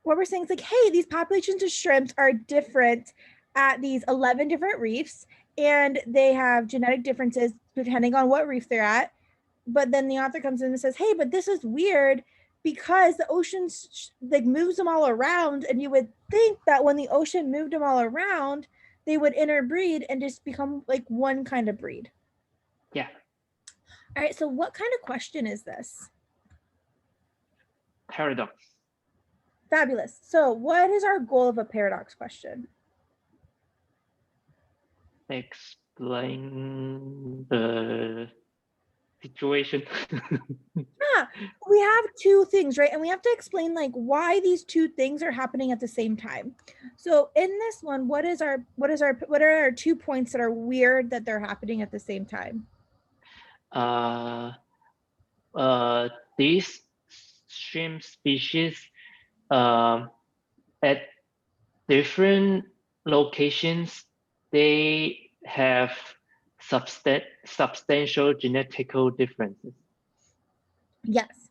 what we're saying is like, hey, these populations of shrimps are different at these 11 different reefs, and they have genetic differences depending on what reef they're at. But then the author comes in and says, hey, but this is weird because the ocean like moves them all around, and you would think that when the ocean moved them all around, they would interbreed and just become like one kind of breed. Yeah. All right, so what kind of question is this? Paradox. Fabulous. So what is our goal of a paradox question? Explain the situation. Yeah, we have two things, right? And we have to explain like why these two things are happening at the same time. So in this one, what are our 2 points that are weird that they're happening at the same time? uh, these shrimp species uh, at different locations, they have substantial genetical differences. Yes.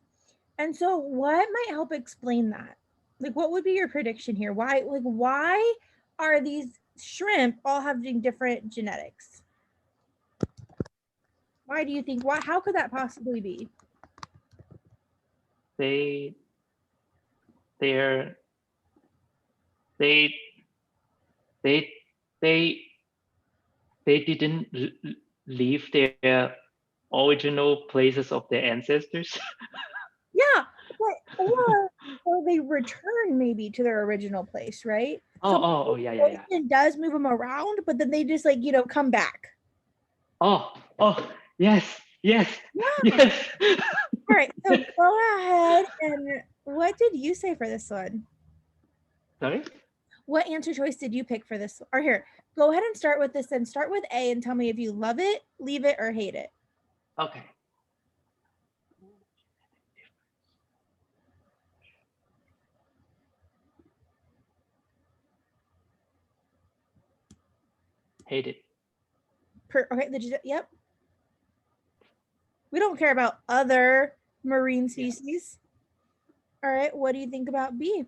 And so what might help explain that? Like what would be your prediction here? Why are these shrimp all having different genetics? Why do you think how could that possibly be? They they're they they they they didn't leave their original places of their ancestors. Yeah, or they return maybe to their original place, right? So Yeah, the ocean does move them around, but then they just like come back. Yes, yes, Yeah. yes. All right. So go ahead and what did you say for this one? Sorry. What answer choice did you pick for this? Or here, go ahead and start with this and start with A and tell me if you love it, leave it, or hate it. Okay. Hate it. Okay, yep. We don't care about other marine Yeah. species. All right, what do you think about B?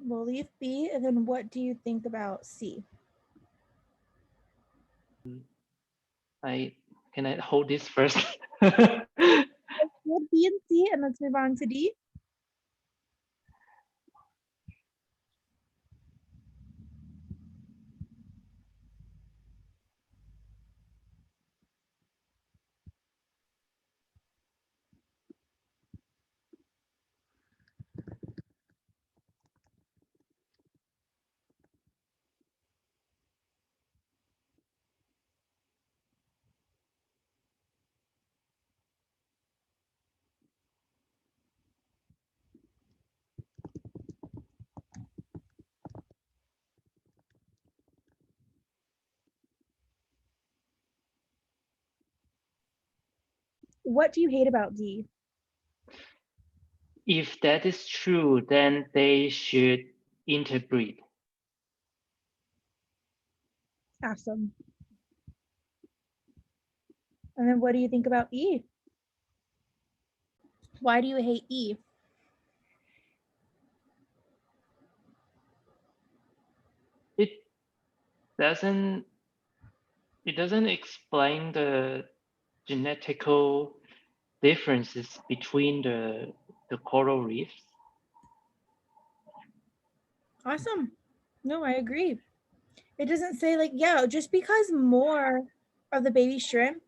We'll leave B, and then what do you think about C? Can I hold this first? Hold B and C, and let's move on to D. What do you hate about D? If that is true, then they should interbreed. Awesome. And then what do you think about E? Why do you hate E? It doesn't it doesn't explain the genetical differences between the coral reefs. Awesome. No, I agree. It doesn't say like, yeah, just because more of the baby shrimp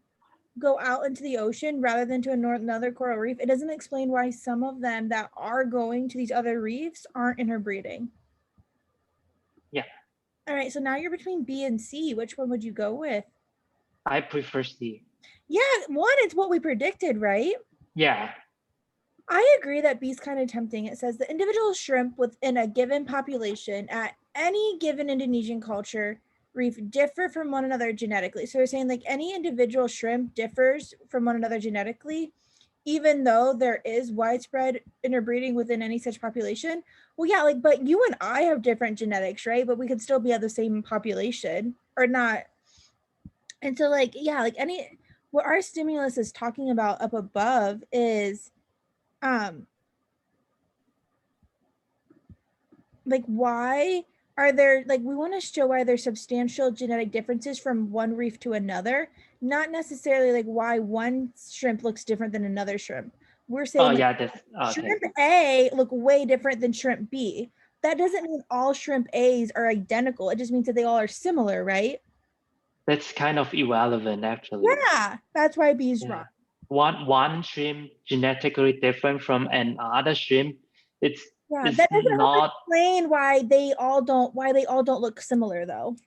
go out into the ocean rather than to another coral reef, it doesn't explain why some of them that are going to these other reefs aren't interbreeding. Yeah, All right, so now you're between B and C. Which one would you go with? I prefer C. Yeah, one, it's what we predicted, right? Yeah, I agree that B is kind of tempting. It says the individual shrimp within a given population at any given Indonesian culture reef differ from one another genetically. So we're saying like any individual shrimp differs from one another genetically, even though there is widespread interbreeding within any such population. Well, yeah, like, but you and I have different genetics, right? But we could still be of the same population or not. And so, like, yeah, like what our stimulus is talking about up above is um like why are there, like we want to show why there's substantial genetic differences from one reef to another, not necessarily like why one shrimp looks different than another shrimp. We're Oh saying like yeah, that's okay. shrimp A look way different than shrimp B. That doesn't mean all shrimp A's are identical. It just means that they all are similar, right? That's kind of irrelevant actually. Yeah, that's why B is wrong. Yeah. One shrimp genetically different from another shrimp. It's Yeah, it's that doesn't help not explain why they all don't look similar though.